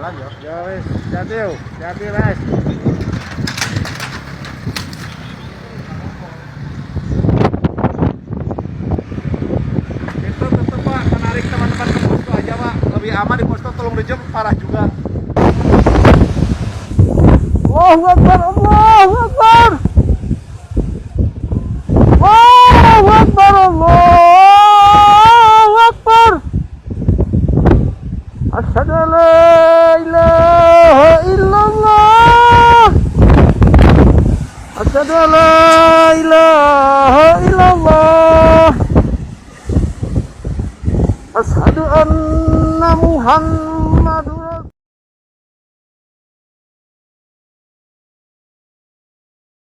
jalan yo. Ya wis, hati yo. Hati Mas. Itu tetap Pak menarik teman-teman ke posko aja Pak. Lebih aman di posko Tulung Rejem parah juga. Allahu Akbar, Allahu Akbar. Allahu Akbar, Allahu Akbar. Asyhadu an la ilaha illallah. Asyhadu an la ilaha illallah. Asyhadu anna Muhammad